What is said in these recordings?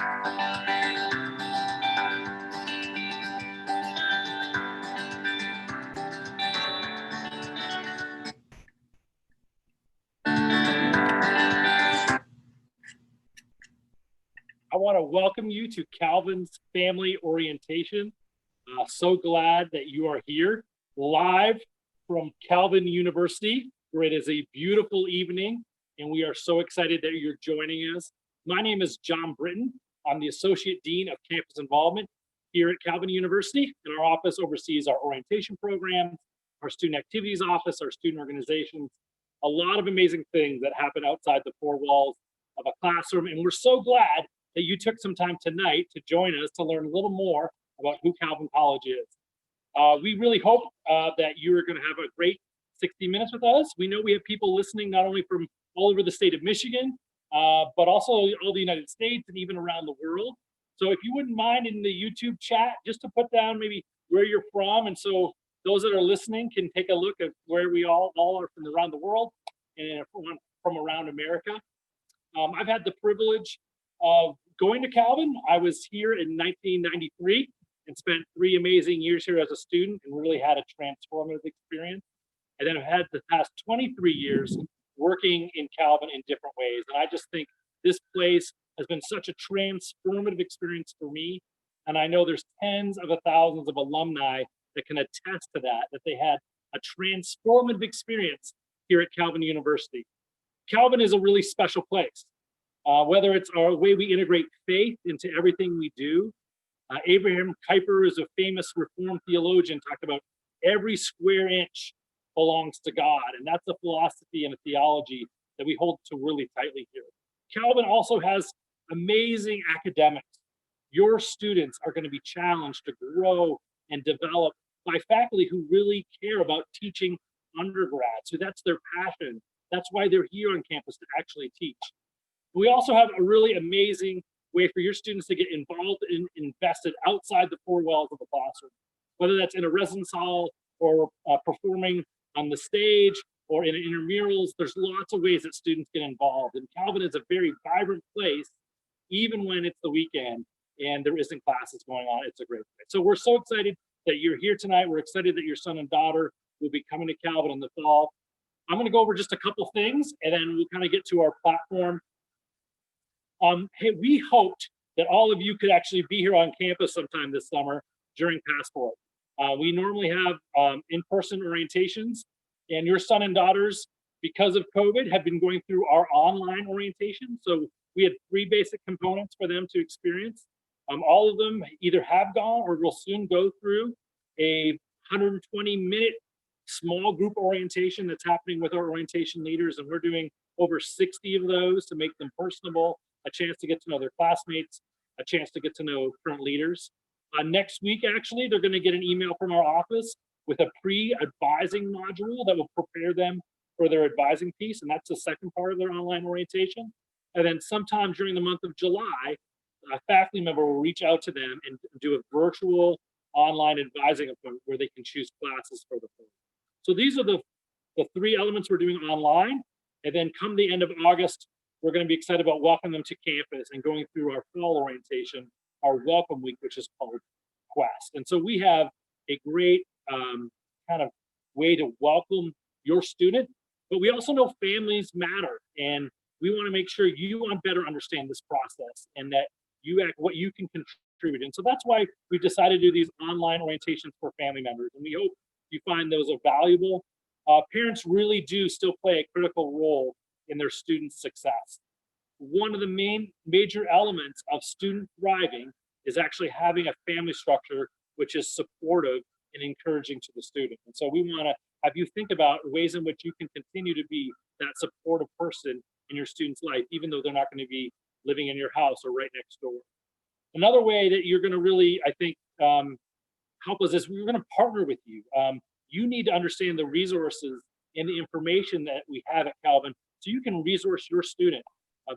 I want to welcome you to Calvin's Family Orientation. So glad that you are here live from Calvin University, where it is a beautiful evening, and we are so excited that you're joining us. My name is John Britton. I'm the Associate Dean of Campus Involvement here at Calvin University, and our office oversees our orientation programs, our student activities office, our student organizations, a lot of amazing things that happen outside the four walls of a classroom, and we're so glad that you took some time tonight to join us to learn a little more about who Calvin College is. We really hope that you're going to have a great 60 minutes with us. We know we have people listening not only from all over the state of Michigan, but also all the United States and even around the world. So if you wouldn't mind in the YouTube chat, just to put down maybe where you're from, and so those that are listening can take a look at where we all are from around the world and from around America. I've had the privilege of going to Calvin. I was here in 1993 and spent 3 amazing years here as a student and really had a transformative experience. And then I've had the past 23 years working in Calvin in different ways. And I just think this place has been such a transformative experience for me. And I know there's tens of thousands of alumni that can attest to that, that they had a transformative experience here at Calvin University. Calvin is a really special place. Whether it's our way we integrate faith into everything we do. Abraham Kuyper is a famous Reformed theologian, talked about every square inch belongs to God. And that's a philosophy and a theology that we hold to really tightly here. Calvin also has amazing academics. Your students are going to be challenged to grow and develop by faculty who really care about teaching undergrads. So that's their passion. That's why they're here on campus to actually teach. We also have a really amazing way for your students to get involved and invested outside the four walls of the classroom, whether that's in a residence hall or performing on the stage or in intramurals. There's lots of ways that students get involved. And Calvin is a very vibrant place, even when it's the weekend and there isn't classes going on. It's a great place. So we're so excited that you're here tonight. We're excited that your son and daughter will be coming to Calvin in the fall. I'm going to go over just a couple things, and then we'll kind of get to our platform. Hey, we hoped that all of you could actually be here on campus sometime this summer during Passport. We normally have in-person orientations, and your son and daughters, because of COVID, have been going through our online orientation. So we had 3 basic components for them to experience. All of them either have gone or will soon go through a 120-minute small group orientation that's happening with our orientation leaders, and we're doing over 60 of those to make them personable, a chance to get to know their classmates, a chance to get to know current leaders. Next week, actually, they're going to get an email from our office with a pre-advising module that will prepare them for their advising piece, and that's the second part of their online orientation. And then sometime during the month of July, a faculty member will reach out to them and do a virtual online advising appointment where they can choose classes for the fall. So these are the 3 elements we're doing online. And then come the end of August, we're going to be excited about welcoming them to campus and going through our fall orientation, our welcome week, which is called Quest. And so we have a great kind of way to welcome your student, but we also know families matter, and we want to make sure you better understand this process and that what you can contribute. And so that's why we decided to do these online orientations for family members, and we hope you find those are valuable. Parents really do still play a critical role in their students' success. One of the major elements of student thriving is actually having a family structure which is supportive and encouraging to the student. And so we want to have you think about ways in which you can continue to be that supportive person in your student's life, even though they're not going to be living in your house or right next door. Another way that you're going to really, I think, help us is we're going to partner with you. You need to understand the resources and the information that we have at Calvin so you can resource your student.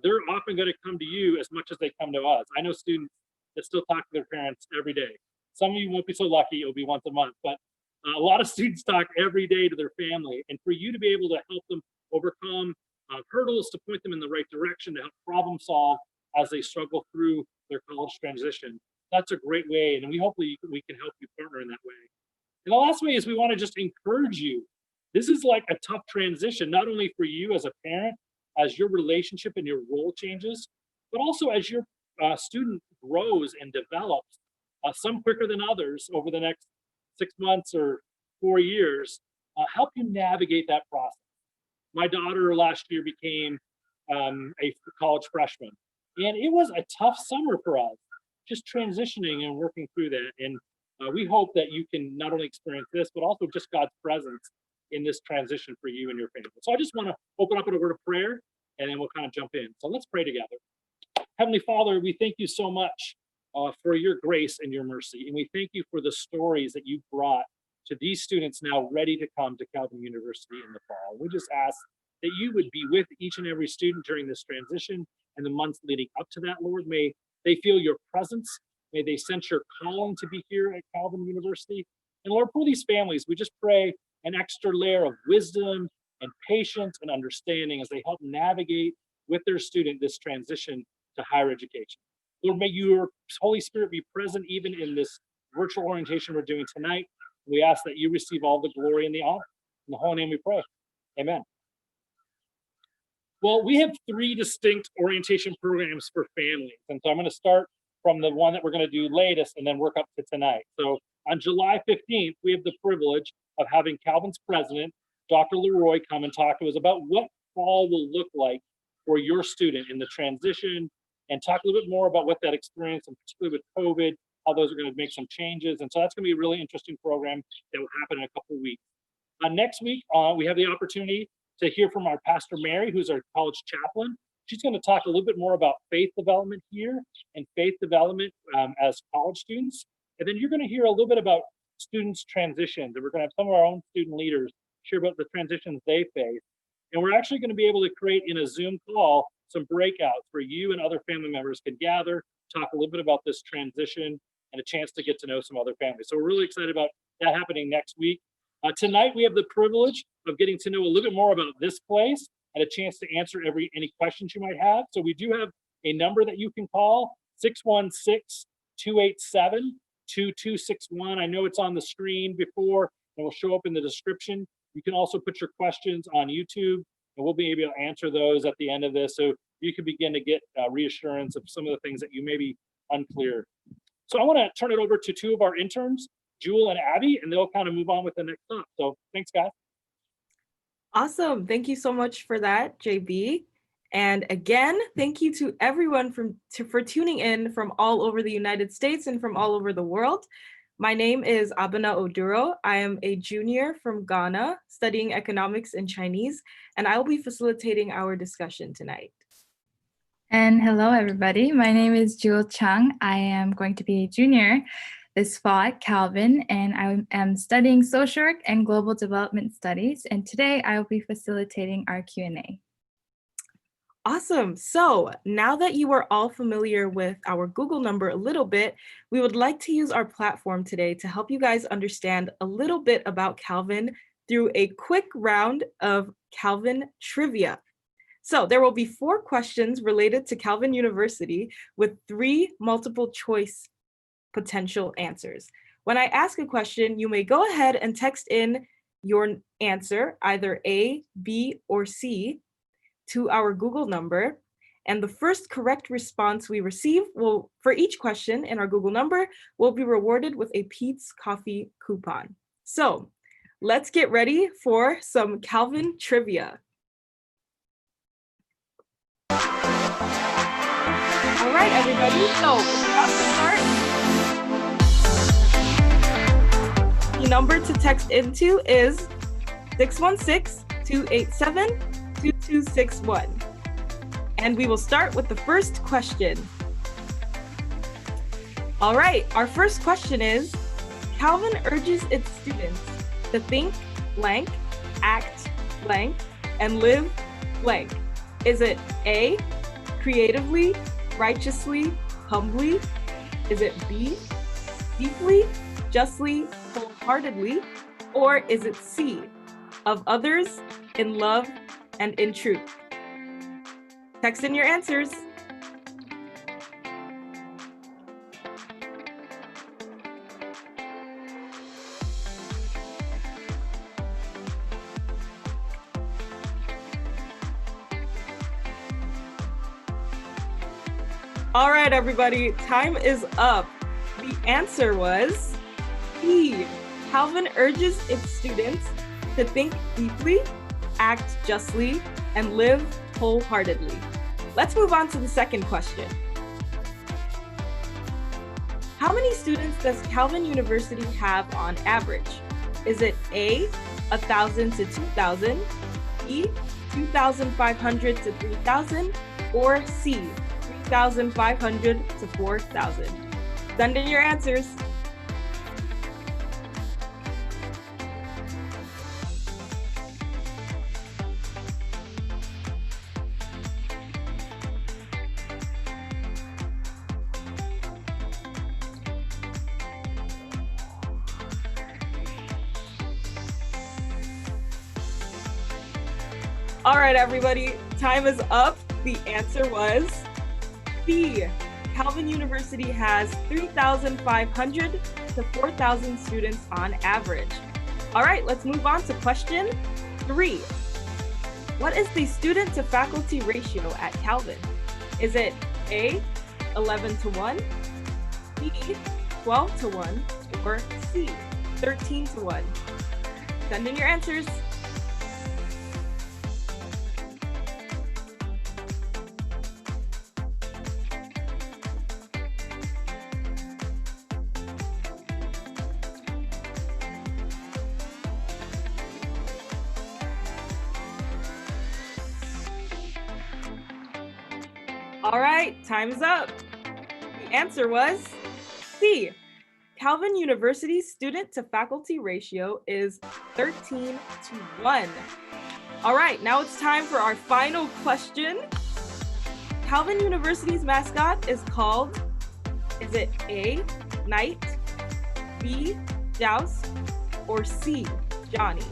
They're often going to come to you as much as they come to us. I know students that still talk to their parents every day. Some of you won't be so lucky, it'll be once a month, but a lot of students talk every day to their family. And for you to be able to help them overcome hurdles, to point them in the right direction, to help problem solve, as they struggle through their college transition. That's a great way, and hopefully we can help you partner in that way. And the last way is we want to just encourage you. This is like a tough transition, not only for you as a parent, as your relationship and your role changes, but also as your student grows and develops, some quicker than others over the next 6 months or 4 years, help you navigate that process. My daughter last year became a college freshman, and it was a tough summer for us, just transitioning and working through that. And we hope that you can not only experience this, but also just God's presence in this transition for you and your family. So I just want to open up with a word of prayer, and then we'll kind of jump in. So let's pray together. Heavenly Father, we thank you so much for your grace and your mercy. And we thank you for the stories that you brought to these students now ready to come to Calvin University in the fall. We just ask that you would be with each and every student during this transition and the months leading up to that, Lord. May they feel your presence. May they sense your calling to be here at Calvin University. And Lord, for these families, we just pray an extra layer of wisdom and patience and understanding as they help navigate with their student this transition to higher education. Lord, may your Holy Spirit be present even in this virtual orientation we're doing tonight. We ask that you receive all the glory and the honor. In the holy name we pray. Amen. Well, we have 3 distinct orientation programs for families. And so I'm going to start from the one that we're going to do latest and then work up to tonight. So on July 15th, we have the privilege of having Calvin's president, Dr. Laroy, come and talk to us about what fall will look like for your student in the transition, and talk a little bit more about what that experience, and particularly with COVID, how those are going to make some changes. And so that's going to be a really interesting program that will happen in a couple of weeks. Next week, we have the opportunity to hear from our Pastor Mary, who's our college chaplain. She's going to talk a little bit more about faith development here and faith development as college students. And then you're going to hear a little bit about students' transitions. And we're going to have some of our own student leaders share about the transitions they face. And we're actually going to be able to create in a Zoom call some breakouts where you and other family members can gather, talk a little bit about this transition, and a chance to get to know some other families. So we're really excited about that happening next week. Tonight, we have the privilege of getting to know a little bit more about this place and a chance to answer any questions you might have. So we do have a number that you can call, 616-287-2261. I know it's on the screen before and will show up in the description. You can also put your questions on YouTube, and we'll be able to answer those at the end of this, so you can begin to get reassurance of some of the things that you may be unclear. So I want to turn it over to 2 of our interns, Jewel and Abby, and they'll kind of move on with the next thought. So thanks, guys. Awesome. Thank you so much for that, JB. And again, thank you to everyone for tuning in from all over the United States and from all over the world. My name is Abena Oduro. I am a junior from Ghana studying economics and Chinese, and I will be facilitating our discussion tonight. And hello, everybody. My name is Jewel Chung. I am going to be a junior this fall at Calvin, and I am studying social work and global development studies. And today I will be facilitating our Q&A. Awesome. So now that you are all familiar with our Google number a little bit, we would like to use our platform today to help you guys understand a little bit about Calvin through a quick round of Calvin trivia. So there will be 4 questions related to Calvin University with 3 multiple choice potential answers. When I ask a question, you may go ahead and text in your answer, either A, B, or C, to our Google number. And the first correct response we receive for each question in our Google number, will be rewarded with a Pete's Coffee coupon. So let's get ready for some Calvin trivia. All right, everybody, so about to start. The number to text into is 616-287-2261. And we will start with the first question. All right, our first question is, Calvin urges its students to think blank, act blank, and live blank. Is it A, creatively, righteously, humbly? Is it B, deeply, justly, wholeheartedly? Or is it C, of others, in love, and in truth? Text in your answers. All right, everybody, time is up. The answer was B. Calvin urges its students to think deeply, act justly, and live wholeheartedly. Let's move on to the second question. How many students does Calvin University have on average? Is it A, 1,000 to 2,000, B, 2,500 to 3,000, or C, 3,500 to 4,000? Send in your answers. All right, everybody, time is up. The answer was B. Calvin University has 3,500 to 4,000 students on average. All right, let's move on to question 3. What is the student to faculty ratio at Calvin? Is it A, 11 to 1, B, 12 to 1, or C, 13 to 1? Send in your answers. All right, time is up. The answer was C. Calvin University's student to faculty ratio is 13 to 1. All right, now it's time for our final question. Calvin University's mascot is called, is it A, Knight, B, Joust, or C, Johnny?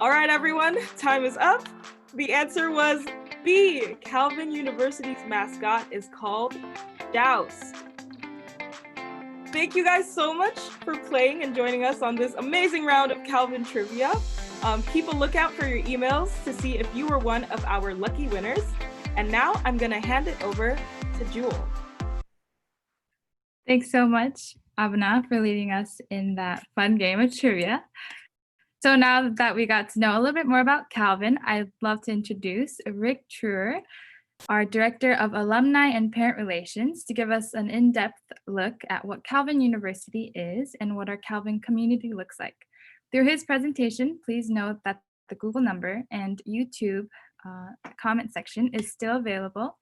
All right, everyone, time is up. The answer was B. Calvin University's mascot is called Joust. Thank you guys so much for playing and joining us on this amazing round of Calvin trivia. Keep a lookout for your emails to see if you were one of our lucky winners. And now I'm gonna hand it over to Jewel. Thanks so much, Abna, for leading us in that fun game of trivia. So now that we got to know a little bit more about Calvin, I'd love to introduce Rick Truer, our Director of Alumni and Parent Relations, to give us an in-depth look at what Calvin University is and what our Calvin community looks like. Through his presentation, please note that the Google number and YouTube comment section is still available,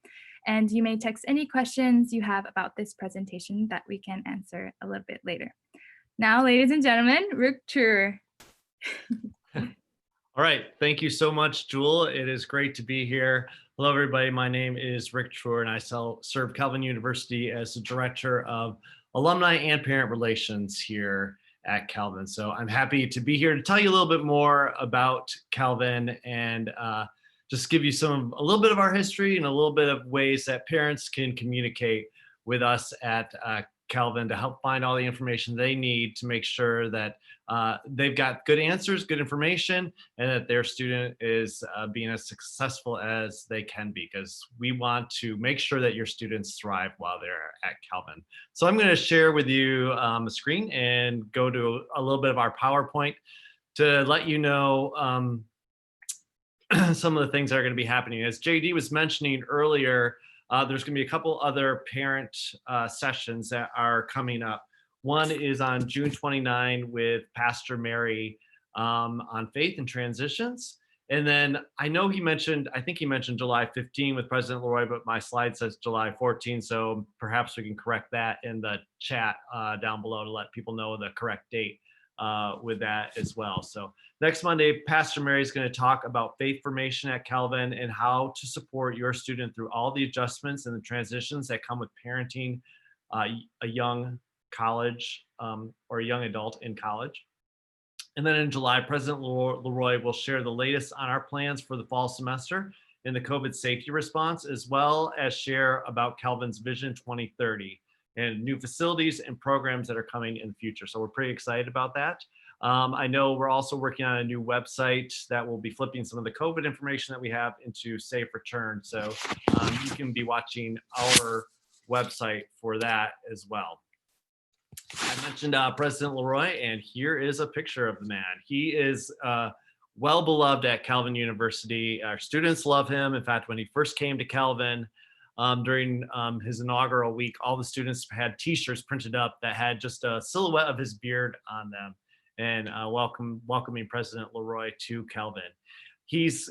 and you may text any questions you have about this presentation that we can answer a little bit later. Now, ladies and gentlemen, Rick Truer. All right, thank you so much, Jewel. It is great to be here. Hello, everybody. My name is Rick Truer, and I serve Calvin University as the Director of Alumni and Parent Relations here at Calvin. So I'm happy to be here to tell you a little bit more about Calvin and just give you a little bit of our history and a little bit of ways that parents can communicate with us at Calvin to help find all the information they need to make sure that they've got good answers, good information, and that their student is being as successful as they can be, because we want to make sure that your students thrive while they're at Calvin. So I'm going to share with you a screen and go to a little bit of our PowerPoint to let you know some of the things that are going to be happening. As JD was mentioning earlier, there's going to be a couple other parent sessions that are coming up. One is on June 29 with Pastor Mary on faith and transitions. And then I think he mentioned July 15 with President Laroy, but my slide says July 14. So perhaps we can correct that in the chat down below to let people know the correct date with that as well. So next Monday, Pastor Mary is going to talk about faith formation at Calvin and how to support your student through all the adjustments and the transitions that come with parenting a young college or a young adult in college. And then in July, President Laroy will share the latest on our plans for the fall semester in the COVID safety response, as well as share about Calvin's Vision 2030 and new facilities and programs that are coming in the future. So we're pretty excited about that. I know we're also working on a new website that will be flipping some of the COVID information that we have into Safe Return. So you can be watching our website for that as well. I mentioned President Laroy, and here is a picture of the man. He is well beloved at Calvin University. Our students love him. In fact, when he first came to Calvin during his inaugural week, all the students had t-shirts printed up that had just a silhouette of his beard on them, and welcoming President Laroy to Calvin. He's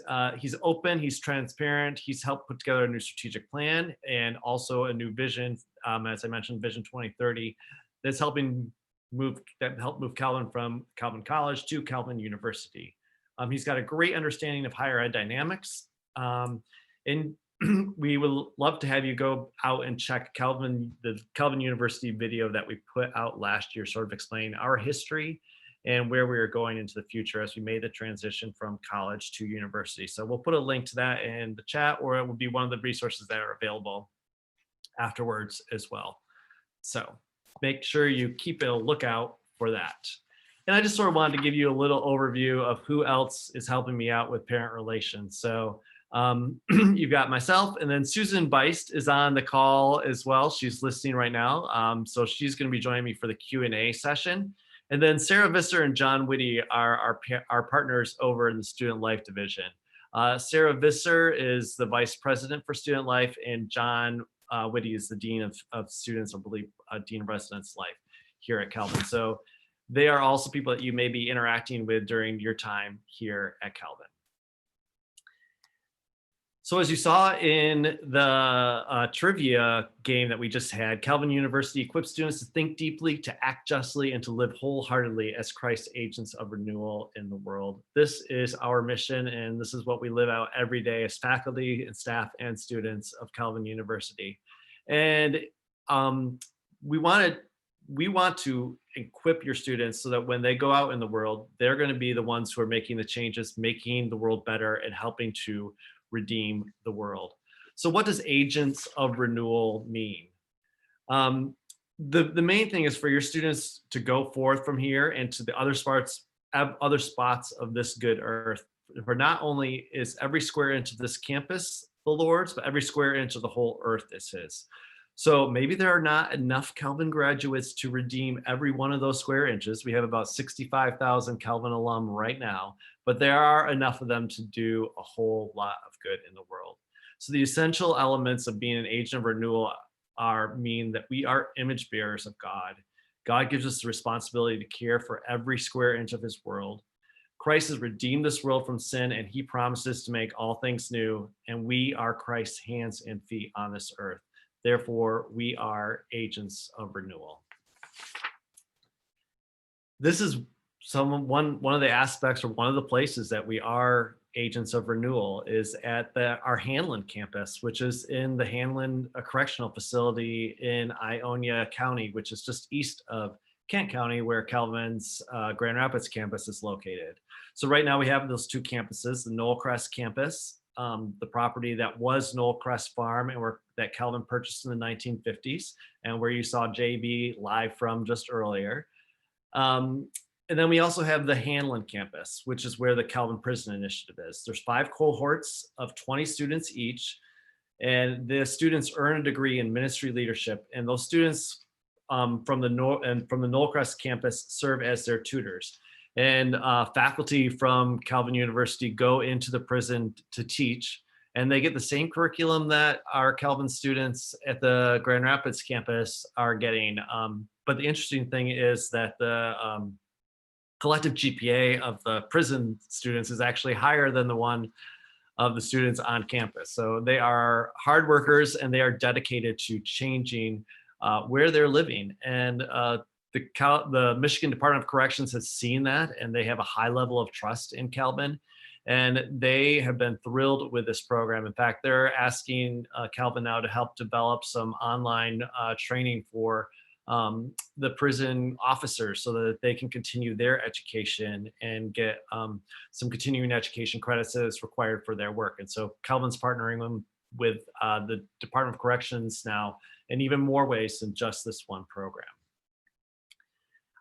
open, he's transparent, he's helped put together a new strategic plan and also a new vision, as I mentioned, Vision 2030, that's helped move Calvin from Calvin College to Calvin University. He's got a great understanding of higher ed dynamics, and we would love to have you go out and check the Calvin University video that we put out last year, sort of explaining our history and where we are going into the future as we made the transition from college to university. So we'll put a link to that in the chat, or it will be one of the resources that are available afterwards as well. So make sure you keep a lookout for that. And I just sort of wanted to give you a little overview of who else is helping me out with parent relations. So you've got myself, and then Susan Beist is on the call as well. She's listening right now. So she's going to be joining me for the Q&A session. And then Sarah Visser and John Whitty are our partners over in the Student Life Division. Sarah Visser is the Vice President for Student Life, and John Whitty is the Dean of Students, I believe, Dean of Residence Life here at Calvin. So they are also people that you may be interacting with during your time here at Calvin. So as you saw in the trivia game that we just had, Calvin University equips students to think deeply, to act justly, and to live wholeheartedly as Christ's agents of renewal in the world. This is our mission, and this is what we live out every day as faculty and staff and students of Calvin University. And we want to equip your students so that when they go out in the world, they're going to be the ones who are making the changes, making the world better, and helping to redeem the world. So what does Agents of Renewal mean? The main thing is for your students to go forth from here and to the other spots of this good earth. For not only is every square inch of this campus the Lord's, but every square inch of the whole earth is his. So maybe there are not enough Calvin graduates to redeem every one of those square inches. We have about 65,000 Calvin alum right now, but there are enough of them to do a whole lot of good in the world. So the essential elements of being an agent of renewal mean that we are image bearers of God. God gives us the responsibility to care for every square inch of his world. Christ has redeemed this world from sin, and he promises to make all things new, and we are Christ's hands and feet on this earth. Therefore, we are agents of renewal. This is one of the aspects, or one of the places that we are agents of renewal, is at our Hanlon campus, which is in the Hanlon Correctional Facility in Ionia County, which is just east of Kent County, where Calvin's Grand Rapids campus is located. So right now we have those two campuses, the Knollcrest campus, the property that was Knollcrest Farm, and that Calvin purchased in the 1950s, and where you saw JB live from just earlier. And then we also have the Hanlon campus, which is where the Calvin Prison Initiative is. There's 5 cohorts of 20 students each, and the students earn a degree in ministry leadership, and those students from the Knollcrest campus serve as their tutors. And faculty from Calvin University go into the prison to teach, and they get the same curriculum that our Calvin students at the Grand Rapids campus are getting. But the interesting thing is that the collective GPA of the prison students is actually higher than the one of the students on campus. So they are hard workers, and they are dedicated to changing where they're living. And the Michigan Department of Corrections has seen that, and they have a high level of trust in Calvin, and they have been thrilled with this program. In fact, they're asking Calvin now to help develop some online training for the prison officers so that they can continue their education and get some continuing education credits that is required for their work. And so Calvin's partnering them with the Department of Corrections now in even more ways than just this one program.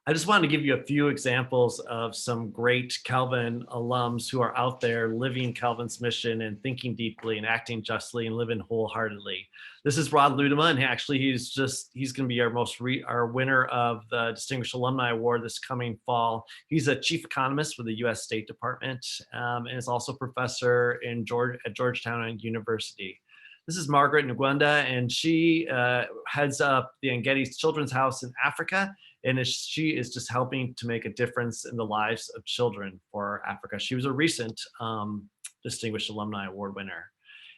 I just wanted to give you a few examples of some great Calvin alums who are out there living Calvin's mission and thinking deeply and acting justly and living wholeheartedly. This is Rod Ludema, and actually he's going to be our winner of the Distinguished Alumni Award this coming fall. He's a chief economist with the U.S. State Department and is also professor at Georgetown University. This is Margaret Ngwenda, and she heads up the Ngeti's Children's House in Africa. And she is just helping to make a difference in the lives of children for Africa. She was a recent Distinguished Alumni Award winner.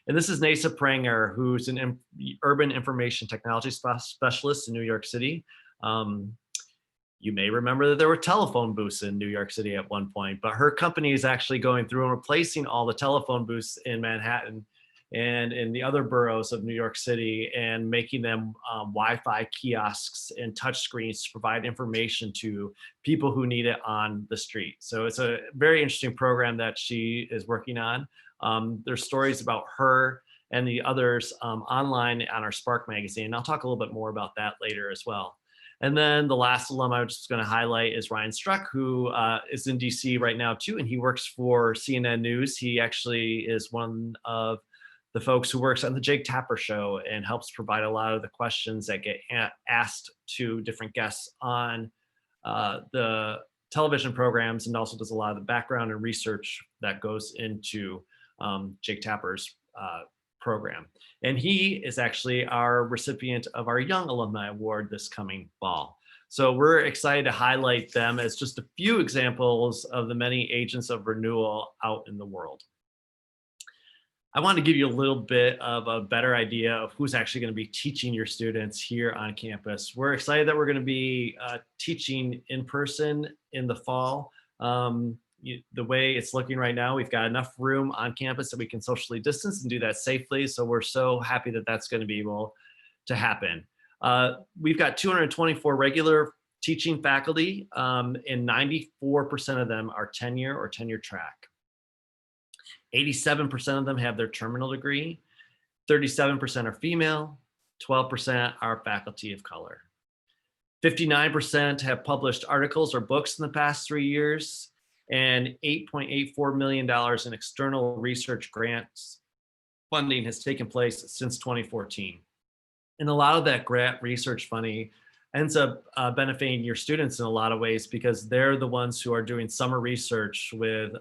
And this is Nasa Pranger, who's an urban information technology specialist in New York City. You may remember that there were telephone booths in New York City at one point, but her company is actually going through and replacing all the telephone booths in Manhattan and in the other boroughs of New York City and making them Wi-Fi kiosks and touchscreens to provide information to people who need it on the street. So it's a very interesting program that she is working on. There's stories about her and the others online on our Spark magazine. I'll talk a little bit more about that later as well. And then the last alum I was just going to highlight is Ryan Struck, who is in DC right now too, and he works for CNN News. He actually is one of the folks who works on the Jake Tapper show and helps provide a lot of the questions that get asked to different guests on the television programs, and also does a lot of the background and research that goes into Jake Tapper's program. And he is actually our recipient of our Young Alumni Award this coming fall. So we're excited to highlight them as just a few examples of the many agents of renewal out in the world. I want to give you a little bit of a better idea of who's actually going to be teaching your students here on campus. We're excited that we're going to be teaching in person in the fall. The way it's looking right now, we've got enough room on campus that we can socially distance and do that safely. So we're so happy that that's going to be able to happen. We've got 224 regular teaching faculty, and 94% of them are tenure or tenure track. 87% of them have their terminal degree, 37% are female, 12% are faculty of color. 59% have published articles or books in the past 3 years, and $8.84 million in external research grants funding has taken place since 2014. And a lot of that grant research funding ends up benefiting your students in a lot of ways, because they're the ones who are doing summer research with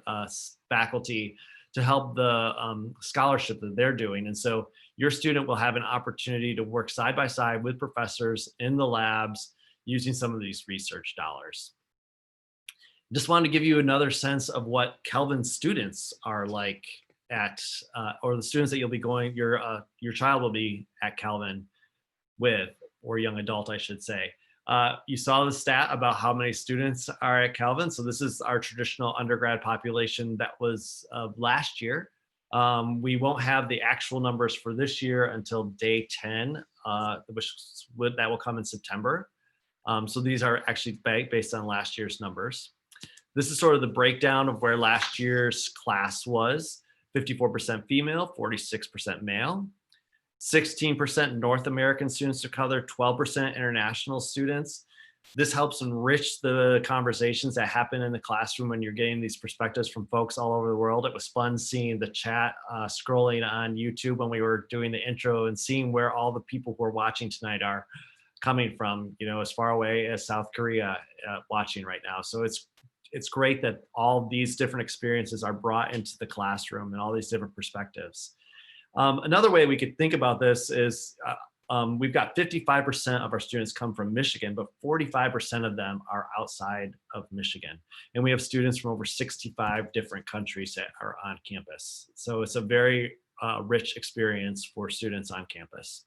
faculty to help the scholarship that they're doing. And so your student will have an opportunity to work side by side with professors in the labs using some of these research dollars. Just wanted to give you another sense of what Calvin's students are like at, or the students that you'll be going, your child will be at Calvin with, or young adult, I should say. You saw the stat about how many students are at Calvin. So this is our traditional undergrad population that was last year. We won't have the actual numbers for this year until day 10, that will come in September. So these are actually based on last year's numbers. This is sort of the breakdown of where last year's class was: 54% female, 46% male. 16% North American students of color, 12% international students. This helps enrich the conversations that happen in the classroom when you're getting these perspectives from folks all over the world. It was fun seeing the chat, scrolling on YouTube when we were doing the intro, and seeing where all the people who are watching tonight are coming from, as far away as South Korea watching right now. So it's great that all these different experiences are brought into the classroom and all these different perspectives. Another way we could think about this is we've got 55% of our students come from Michigan, but 45% of them are outside of Michigan. And we have students from over 65 different countries that are on campus. So it's a very rich experience for students on campus.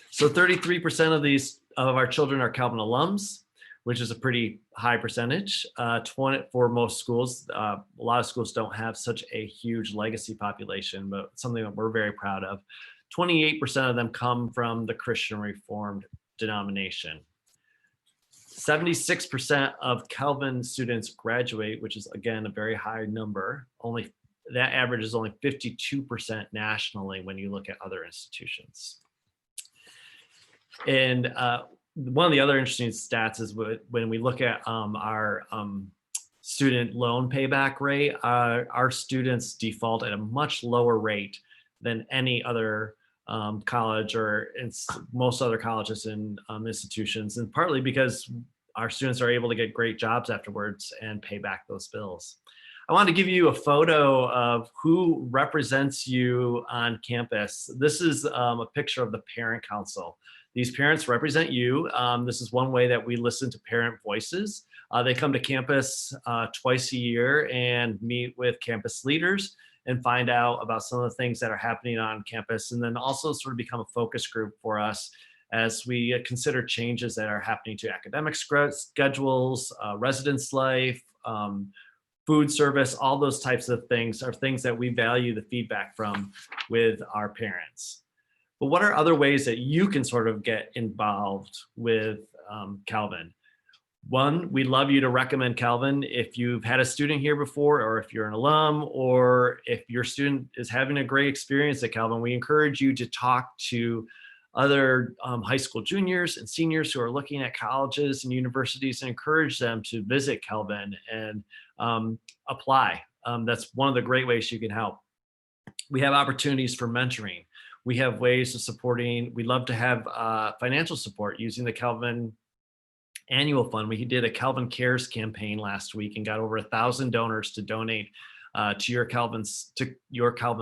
So 33% of our children are Calvin alums, which is a pretty high percentage. 20 for most schools. A lot of schools don't have such a huge legacy population, but something that we're very proud of. 28% of them come from the Christian Reformed denomination. 76% of Calvin students graduate, which is again a very high number. Only that average is only 52% nationally when you look at other institutions. And one of the other interesting stats is when we look at our student loan payback rate, our students default at a much lower rate than any other college or most other colleges and institutions, and partly because our students are able to get great jobs afterwards and pay back those bills. I want to give you a photo of who represents you on campus. This is a picture of the parent council. These parents represent you. This is one way that we listen to parent voices. They come to campus twice a year and meet with campus leaders and find out about some of the things that are happening on campus, and then also sort of become a focus group for us as we consider changes that are happening to academic schedules, residence life, food service. All those types of things are things that we value the feedback from with our parents. But what are other ways that you can sort of get involved with Calvin? One, we'd love you to recommend Calvin if you've had a student here before, or if you're an alum, or if your student is having a great experience at Calvin. We encourage you to talk to other high school juniors and seniors who are looking at colleges and universities, and encourage them to visit Calvin and apply. That's one of the great ways you can help. We have opportunities for mentoring. We have ways of supporting. We love to have financial support using the Calvin Annual Fund. We did a Calvin Cares campaign last week and got over 1,000 donors to donate to your Calvin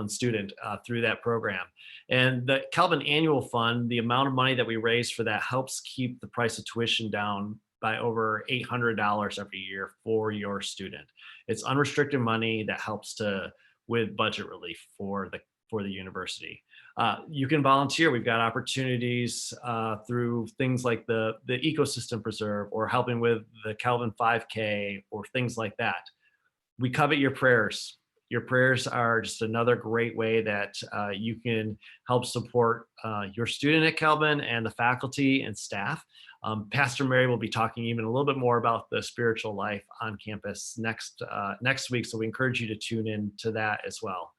student through that program. And the Calvin Annual Fund, the amount of money that we raise for that helps keep the price of tuition down by over $800 every year for your student. It's unrestricted money that helps with budget relief for the university. You can volunteer. We've got opportunities through things like the Ecosystem Preserve, or helping with the Calvin 5K, or things like that. We covet your prayers. Your prayers are just another great way that you can help support your student at Calvin and the faculty and staff. Pastor Mary will be talking even a little bit more about the spiritual life on campus next week, so we encourage you to tune in to that as well.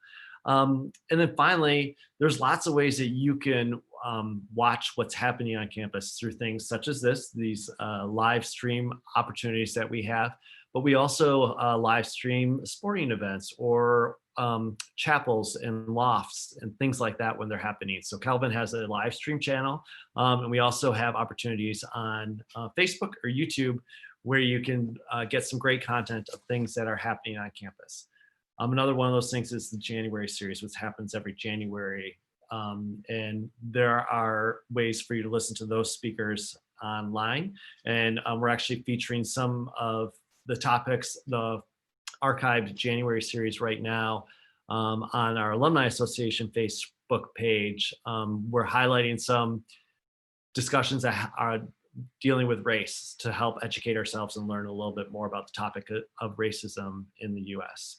And then finally, there's lots of ways that you can watch what's happening on campus through things such as these live stream opportunities that we have. But we also live stream sporting events, or chapels and lofts and things like that when they're happening. So Calvin has a live stream channel, and we also have opportunities on Facebook or YouTube where you can get some great content of things that are happening on campus. Another one of those things is the January series, which happens every January. And there are ways for you to listen to those speakers online. And we're actually featuring some of the topics, the archived January series right now on our Alumni Association Facebook page. We're highlighting some discussions that are dealing with race to help educate ourselves and learn a little bit more about the topic of racism in the US.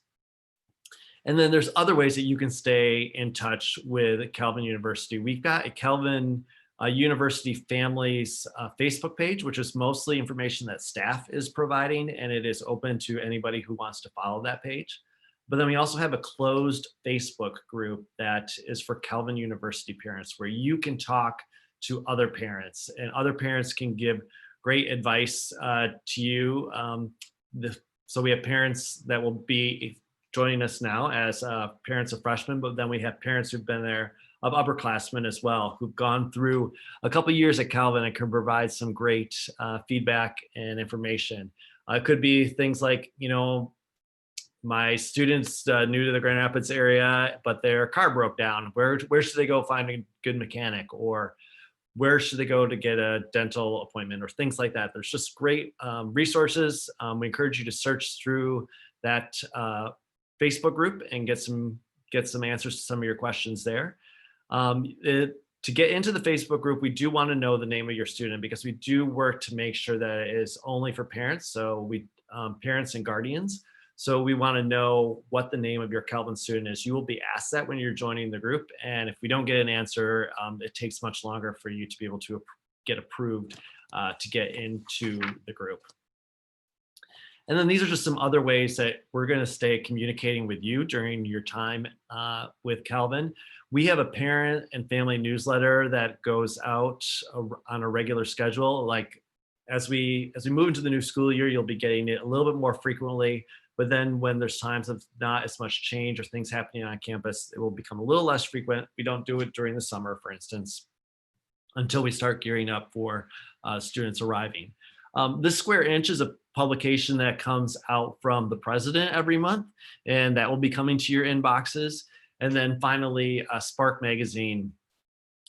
And then there's other ways that you can stay in touch with Calvin University. We've got a Calvin University Families Facebook page, which is mostly information that staff is providing, and it is open to anybody who wants to follow that page. But then we also have a closed Facebook group that is for Calvin University parents, where you can talk to other parents, and other parents can give great advice to you. So we have parents that will be joining us now as parents of freshmen, but then we have parents who've been there, of upperclassmen as well, who've gone through a couple of years at Calvin and can provide some great feedback and information. It could be things like, my students new to the Grand Rapids area, but their car broke down. Where should they go find a good mechanic, or where should they go to get a dental appointment, or things like that. There's just great resources. We encourage you to search through that Facebook group and get some answers to some of your questions there. To get into the Facebook group, we do want to know the name of your student, because we do work to make sure that it is only for parents. So parents and guardians. So we want to know what the name of your Calvin student is. You will be asked that when you're joining the group. And if we don't get an answer, it takes much longer for you to be able to get approved to get into the group. And then these are just some other ways that we're going to stay communicating with you during your time with Calvin. We have a parent and family newsletter that goes out on a regular schedule. Like as we move into the new school year, you'll be getting it a little bit more frequently. But then when there's times of not as much change or things happening on campus, it will become a little less frequent. We don't do it during the summer, for instance, until we start gearing up for students arriving. This Square Inch is a publication that comes out from the president every month, and that will be coming to your inboxes. And then finally, Spark Magazine,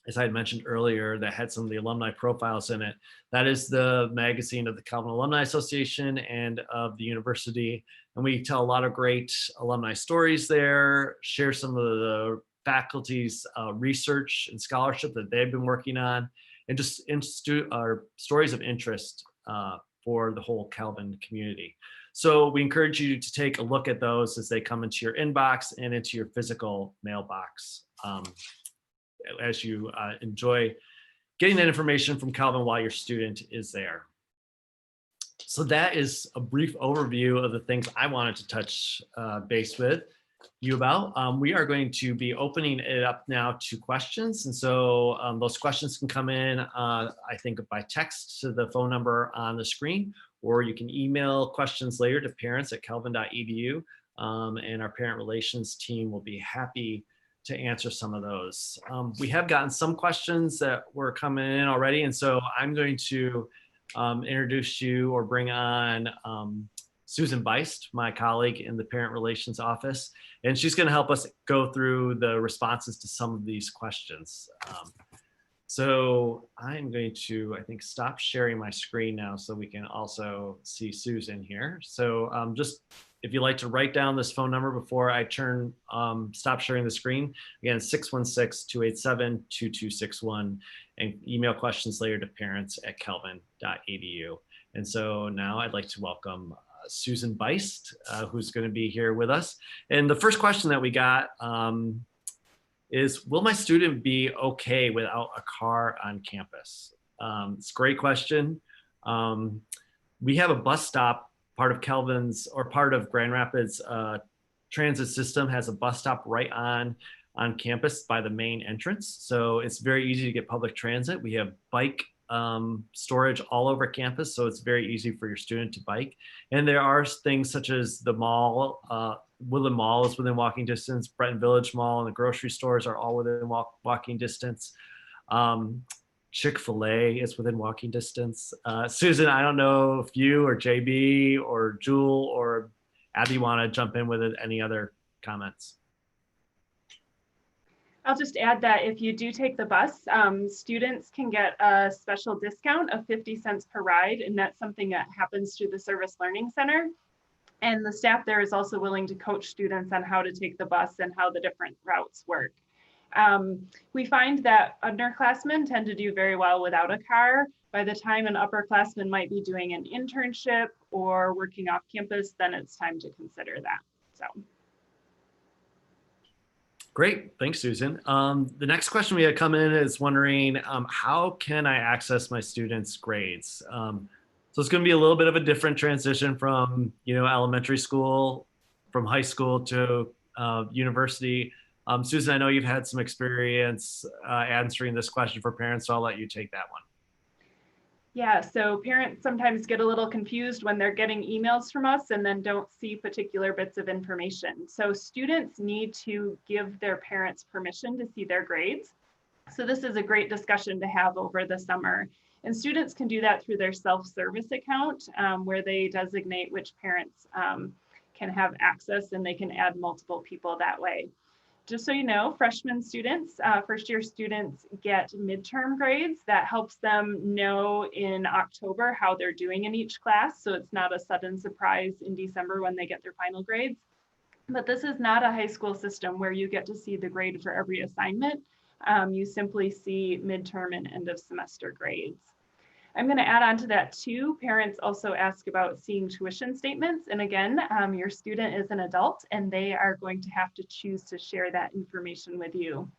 as I had mentioned earlier, that had some of the alumni profiles in it. That is the magazine of the Calvin Alumni Association and of the university. And we tell a lot of great alumni stories there, share some of the faculty's research and scholarship that they've been working on, and just our stories of interest for the whole Calvin community. So we encourage you to take a look at those as they come into your inbox and into your physical mailbox as you enjoy getting that information from Calvin while your student is there. So that is a brief overview of the things I wanted to touch base with you about. We are going to be opening it up now to questions. And so those questions can come in, I think, by text to the phone number on the screen, or you can email questions later to parents@calvin.edu. And our parent relations team will be happy to answer some of those. We have gotten some questions that were coming in already. And so I'm going to introduce you or bring on Susan Beist, my colleague in the Parent Relations Office, and she's going to help us go through the responses to some of these questions. So I'm going to, I think, stop sharing my screen now so we can also see Susan here. So just if you'd like to write down this phone number before I stop sharing the screen, again, 616-287-2261, and email questions later to parents@calvin.edu. And so now I'd like to welcome Susan Beist, who's going to be here with us. And the first question that we got is, will my student be okay without a car on campus? It's a great question. We have a bus stop, part of Calvin's, or part of Grand Rapids transit system has a bus stop right on campus by the main entrance. So it's very easy to get public transit. We have bike storage all over campus, so it's very easy for your student to bike. And there are things such as the mall, Woodland Mall is within walking distance, Breton Village Mall and the grocery stores are all within walking distance. Chick-fil-A is within walking distance. Susan, I don't know if you or JB or Jewel or Abby want to jump in with any other comments. I'll just add that if you do take the bus, students can get a special discount of 50 cents per ride, and that's something that happens through the Service Learning Center. And the staff there is also willing to coach students on how to take the bus and how the different routes work. We find that underclassmen tend to do very well without a car. By the time an upperclassman might be doing an internship or working off campus, then it's time to consider that. So. Great, thanks, Susan. The next question we had come in is wondering, how can I access my students' grades? So it's going to be a little bit of a different transition from, elementary school, from high school to university. Susan, I know you've had some experience answering this question for parents, so I'll let you take that one. Yeah, so parents sometimes get a little confused when they're getting emails from us and then don't see particular bits of information. So students need to give their parents permission to see their grades. So this is a great discussion to have over the summer. And students can do that through their self-service account where they designate which parents can have access, and they can add multiple people that way. Just so you know, freshman students, first year students get midterm grades. That helps them know in October how they're doing in each class. So it's not a sudden surprise in December when they get their final grades. But this is not a high school system where you get to see the grade for every assignment. You simply see midterm and end of semester grades. I'm going to add on to that too. Parents also ask about seeing tuition statements. And again, your student is an adult and they are going to have to choose to share that information with you.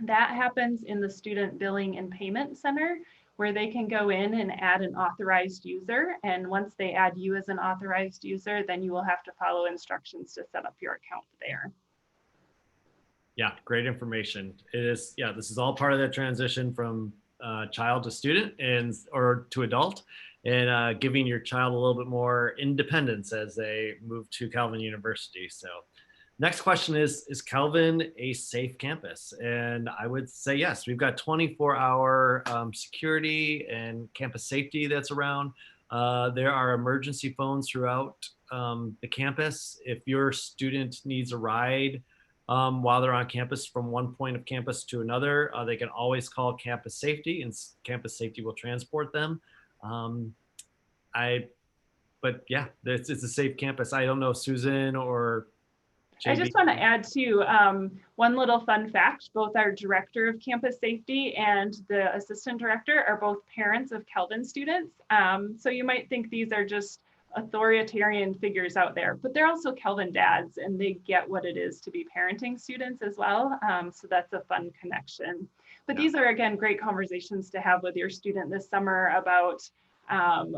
That happens in the Student Billing and Payment Center, where they can go in and add an authorized user. And once they add you as an authorized user, then you will have to follow instructions to set up your account there. Yeah, great information. It is, yeah, this is all part of that transition from child to student or to adult, and giving your child a little bit more independence as they move to Calvin University. So next question is Calvin a safe campus? And I would say yes. We've got 24-hour security and campus safety that's around. There are emergency phones throughout the campus. If your student needs a ride while they're on campus from one point of campus to another, they can always call campus safety, and campus safety will transport them. But yeah, it's a safe campus. I don't know, Susan or I JB. just want to add too, one little fun fact. Both our director of campus safety and the assistant director are both parents of Calvin students. So you might think these are just authoritarian figures out there, but they're also Calvin dads, and they get what it is to be parenting students as well. So that's a fun connection. But these are, again, great conversations to have with your student this summer about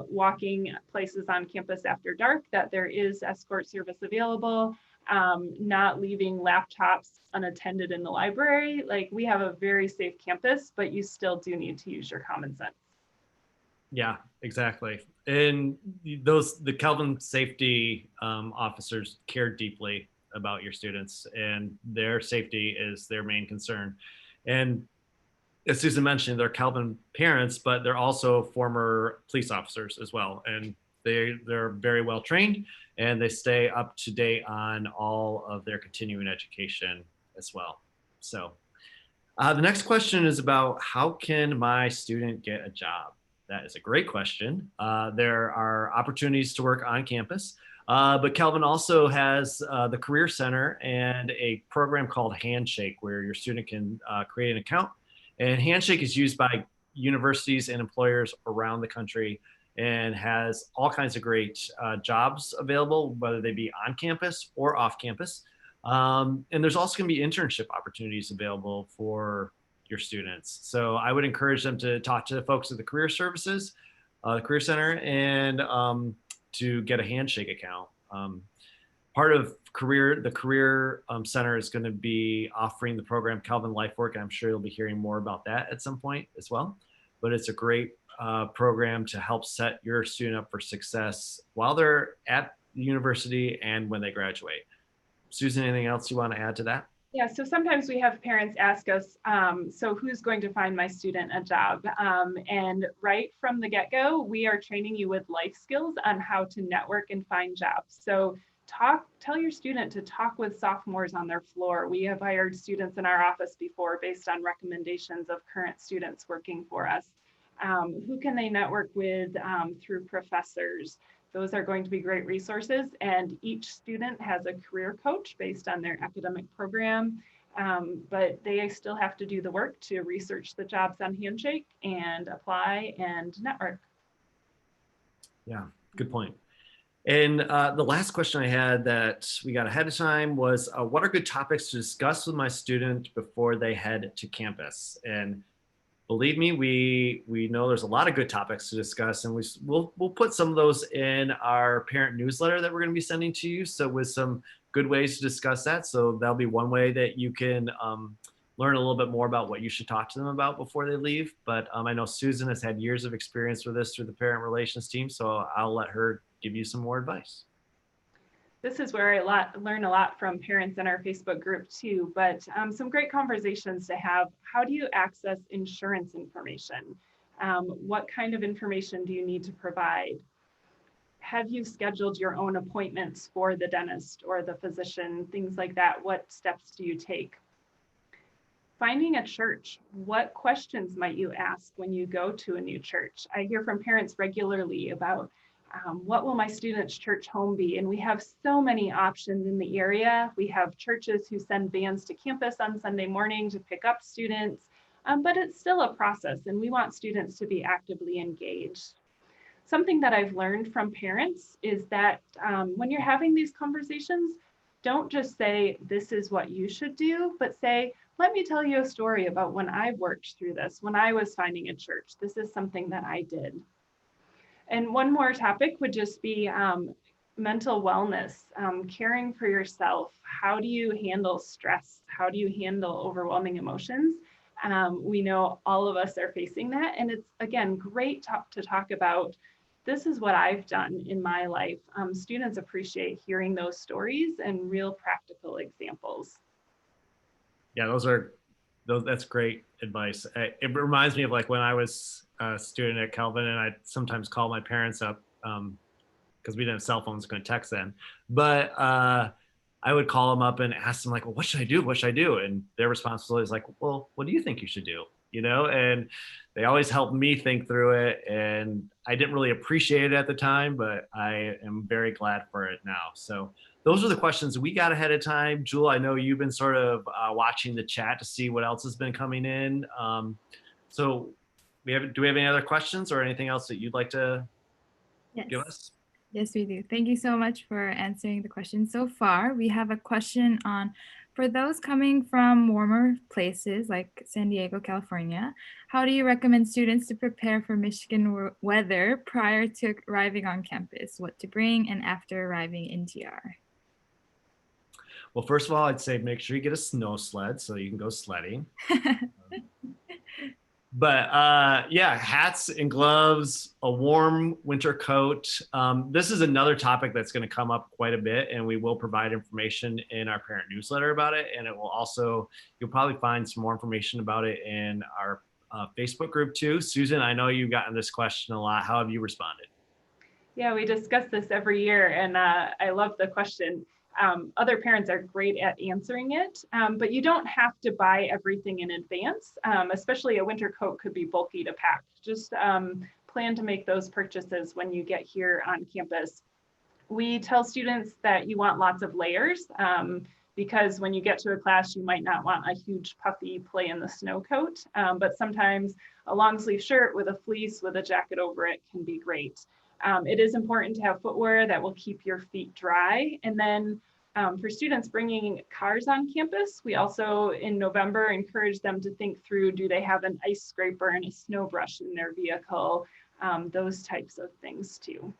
walking places on campus after dark, that there is escort service available, not leaving laptops unattended in the library. Like, we have a very safe campus, but you still do need to use your common sense. Yeah, exactly. And the Calvin safety officers care deeply about your students, and their safety is their main concern. And as Susan mentioned, they're Calvin parents, but they're also former police officers as well. And they're very well trained, and they stay up to date on all of their continuing education as well. So the next question is about, how can my student get a job? That is a great question. There are opportunities to work on campus, but Calvin also has the Career Center and a program called Handshake, where your student can create an account. And Handshake is used by universities and employers around the country, and has all kinds of great jobs available, whether they be on campus or off campus. And there's also going to be internship opportunities available for your students. So I would encourage them to talk to the folks at the Career Services, the Career Center, and to get a Handshake account. Part of the Career Center is going to be offering the program Calvin Life Work. I'm sure you'll be hearing more about that at some point as well. But it's a great program to help set your student up for success while they're at the university and when they graduate. Susan, anything else you want to add to that? Yeah, so sometimes we have parents ask us, so who's going to find my student a job? And right from the get-go, we are training you with life skills on how to network and find jobs. So tell your student to talk with sophomores on their floor. We have hired students in our office before based on recommendations of current students working for us. Who can they network with through professors? Those are going to be great resources, and each student has a career coach based on their academic program, but they still have to do the work to research the jobs on Handshake and apply and network. Yeah, good point. And the last question I had that we got ahead of time was, what are good topics to discuss with my student before they head to campus? And believe me, we know there's a lot of good topics to discuss, and we'll put some of those in our parent newsletter that we're going to be sending to you. So with some good ways to discuss that. So that'll be one way that you can learn a little bit more about what you should talk to them about before they leave. But I know Susan has had years of experience with this through the parent relations team, so I'll let her give you some more advice. This is where I learn a lot from parents in our Facebook group too, but some great conversations to have. How do you access insurance information? What kind of information do you need to provide? Have you scheduled your own appointments for the dentist or the physician, things like that? What steps do you take? Finding a church. What questions might you ask when you go to a new church? I hear from parents regularly about what will my student's church home be? And we have so many options in the area. We have churches who send vans to campus on Sunday morning to pick up students, but it's still a process, and we want students to be actively engaged. Something that I've learned from parents is that when you're having these conversations, don't just say, this is what you should do, but say, let me tell you a story about when I worked through this, when I was finding a church. This is something that I did. And one more topic would just be mental wellness, caring for yourself. How do you handle stress? How do you handle overwhelming emotions? We know all of us are facing that. And it's, again, great to talk about. This is what I've done in my life. Students appreciate hearing those stories and real practical examples. Yeah, that's great advice. It reminds me of like when I was a student at Calvin, and I'd sometimes call my parents up because we didn't have cell phones, couldn't text then. But I would call them up and ask them like, well, what should I do? What should I do? And their response was always like, well, what do you think you should do? You know, and they always helped me think through it. And I didn't really appreciate it at the time, but I am very glad for it now. So those are the questions we got ahead of time. Jewel, I know you've been sort of watching the chat to see what else has been coming in. So do we have any other questions or anything else that you'd like to give us? Yes, we do. Thank you so much for answering the question so far. We have a question on, for those coming from warmer places like San Diego, California, how do you recommend students to prepare for Michigan weather prior to arriving on campus? What to bring and after arriving in GR? Well, first of all, I'd say make sure you get a snow sled so you can go sledding. But yeah, hats and gloves, a warm winter coat. This is another topic that's going to come up quite a bit, and we will provide information in our parent newsletter about it. And it will also, you'll probably find some more information about it in our Facebook group too. Susan, I know you've gotten this question a lot. How have you responded? Yeah, we discuss this every year, and I love the question. Other parents are great at answering it, but you don't have to buy everything in advance, especially a winter coat could be bulky to pack. Just plan to make those purchases when you get here on campus. We tell students that you want lots of layers because when you get to a class, you might not want a huge puffy play in the snow coat, but sometimes a long sleeve shirt with a fleece with a jacket over it can be great. It is important to have footwear that will keep your feet dry. And then for students bringing cars on campus, we also in November encourage them to think through, do they have an ice scraper and a snow brush in their vehicle? Those types of things too.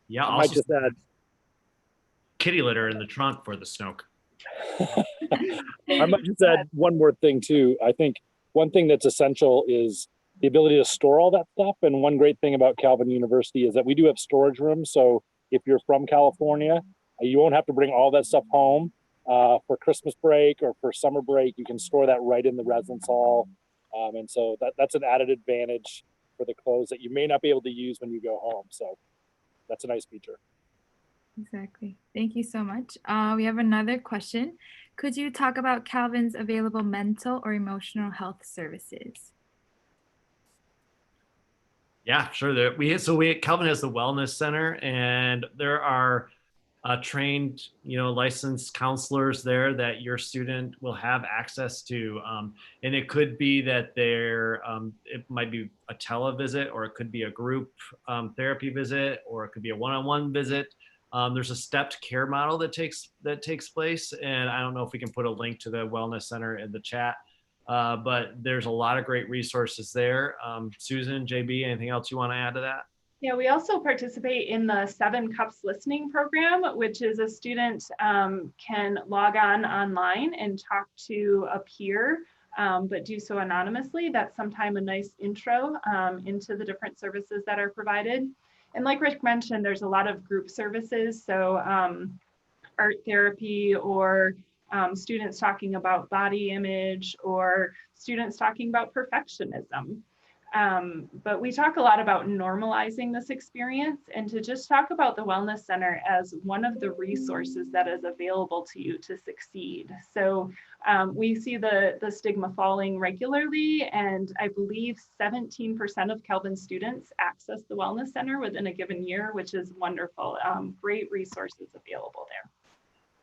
Yeah, I might just add kitty litter in the trunk for the snow. I might just add one more thing too. I think one thing that's essential is the ability to store all that stuff. And one great thing about Calvin University is that we do have storage rooms. So if you're from California, you won't have to bring all that stuff home for Christmas break or for summer break. You can store that right in the residence hall. And so that's an added advantage for the clothes that you may not be able to use when you go home. So that's a nice feature. Exactly. Thank you so much. We have another question. Could you talk about Calvin's available mental or emotional health services? Yeah, sure. Calvin has the Wellness Center, and there are trained, licensed counselors there that your student will have access to. And it could be that it might be a televisit, or it could be a group therapy visit, or it could be a one-on-one visit. There's a stepped care model that takes place, and I don't know if we can put a link to the Wellness Center in the chat. But there's a lot of great resources there. Susan, JB, anything else you want to add to that? Yeah, we also participate in the 7 Cups listening program, which is a student can log on online and talk to a peer, but do so anonymously. That's sometimes a nice intro into the different services that are provided. And like Rick mentioned, there's a lot of group services. So art therapy, or students talking about body image, or students talking about perfectionism. But we talk a lot about normalizing this experience, and to just talk about the Wellness Center as one of the resources that is available to you to succeed. So we see the stigma falling regularly, and I believe 17% of Calvin students access the Wellness Center within a given year, which is wonderful. Great resources available there.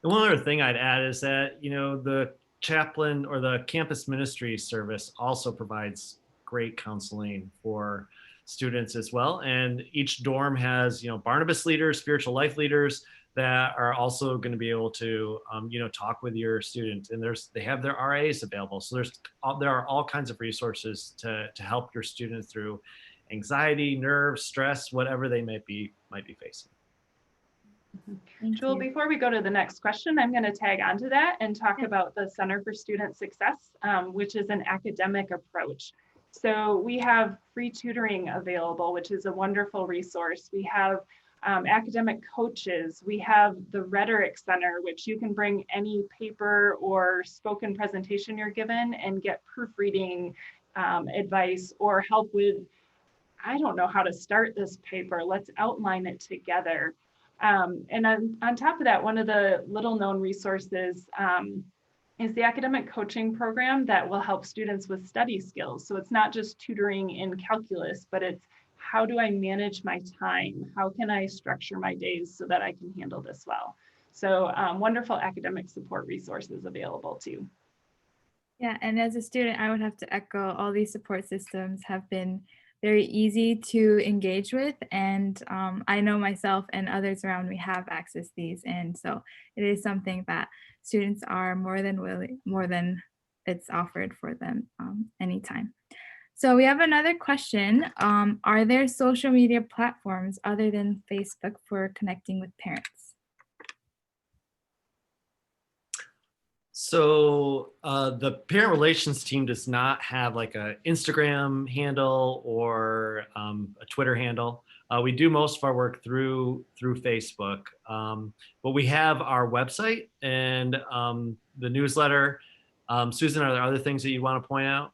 And one other thing I'd add is that, the chaplain or the campus ministry service also provides great counseling for students as well. And each dorm has, Barnabas leaders, spiritual life leaders that are also going to be able to, talk with your students. And they have their RAs available. So there are all kinds of resources to help your students through anxiety, nerves, stress, whatever they might be facing. Thank Jewel, you. before we go to the next question, I'm going to tag onto that and talk about the Center for Student Success, which is an academic approach. So we have free tutoring available, which is a wonderful resource. We have academic coaches. We have the Rhetoric Center, which you can bring any paper or spoken presentation you're given and get proofreading advice or help with, I don't know how to start this paper. Let's outline it together. And on top of that, one of the little known resources is the academic coaching program that will help students with study skills. So it's not just tutoring in calculus, but it's how do I manage my time? How can I structure my days so that I can handle this well? So wonderful academic support resources available too. Yeah, and as a student, I would have to echo all these support systems have been very easy to engage with. And I know myself and others around me have accessed these. And so it is something that students are more than it's offered for them anytime. So we have another question. Are there social media platforms other than Facebook for connecting with parents? So the parent relations team does not have like a Instagram handle or a Twitter handle. We do most of our work through Facebook, but we have our website and the newsletter. Susan, are there other things that you want to point out?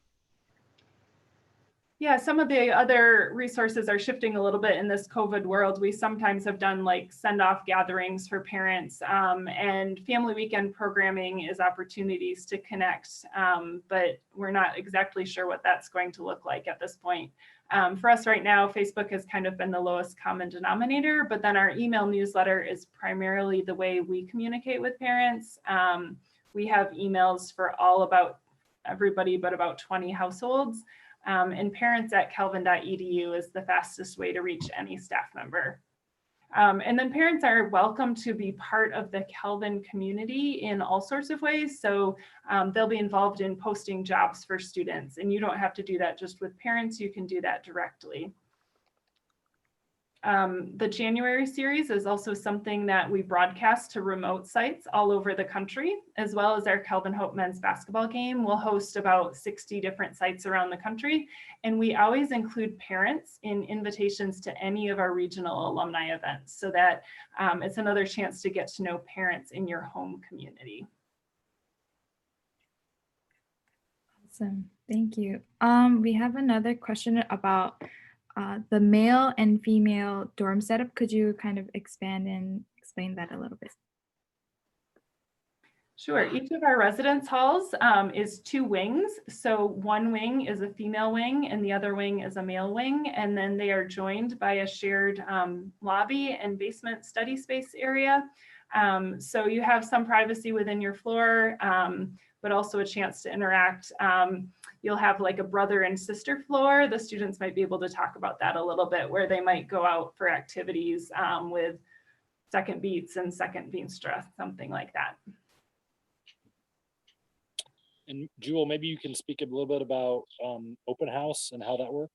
Yeah, some of the other resources are shifting a little bit in this COVID world. We sometimes have done like send-off gatherings for parents, and family weekend programming is opportunities to connect, but we're not exactly sure what that's going to look like at this point. For us right now, Facebook has kind of been the lowest common denominator, but then our email newsletter is primarily the way we communicate with parents. We have emails for all about everybody, but about 20 households. And parents@calvin.edu is the fastest way to reach any staff member. And then parents are welcome to be part of the Calvin community in all sorts of ways. So they'll be involved in posting jobs for students, and you don't have to do that just with parents, you can do that directly. The January series is also something that we broadcast to remote sites all over the country, as well as our Calvin Hope men's basketball game. We'll host about 60 different sites around the country, and we always include parents in invitations to any of our regional alumni events, so that it's another chance to get to know parents in your home community. Awesome, thank you. We have another question about the male and female dorm setup. Could you kind of expand and explain that a little bit? Sure. Each of our residence halls is 2 wings. So one wing is a female wing and the other wing is a male wing. And then they are joined by a shared lobby and basement study space area. So you have some privacy within your floor, but also a chance to interact. You'll have like a brother and sister floor. The students might be able to talk about that a little bit, where they might go out for activities with second beats and second Veenstra, something like that. And Jewel, maybe you can speak a little bit about open house and how that works.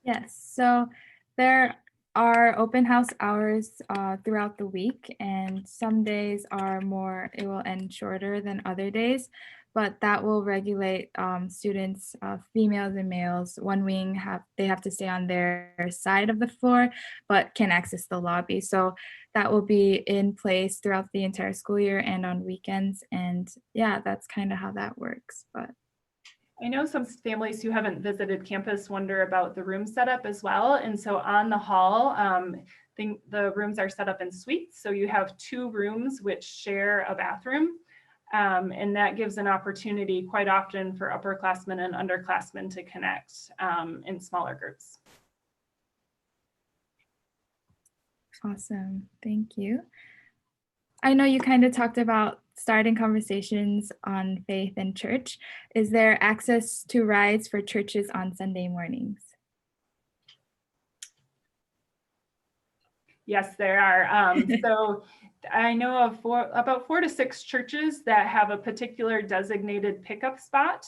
Yes, so there are open house hours throughout the week, and some days it will end shorter than other days, but that will regulate students, females and males. One wing they have to stay on their side of the floor, but can access the lobby. So that will be in place throughout the entire school year and on weekends. And yeah, that's kind of how that works. But I know some families who haven't visited campus wonder about the room setup as well. And so on the hall, the rooms are set up in suites. So you have 2 rooms which share a bathroom. And that gives an opportunity quite often for upperclassmen and underclassmen to connect in smaller groups. awesome, thank you. I know you kind of talked about starting conversations on faith and church. Is there access to rides for churches on Sunday mornings? Yes, there are. So I know of about 4 to 6 churches that have a particular designated pickup spot.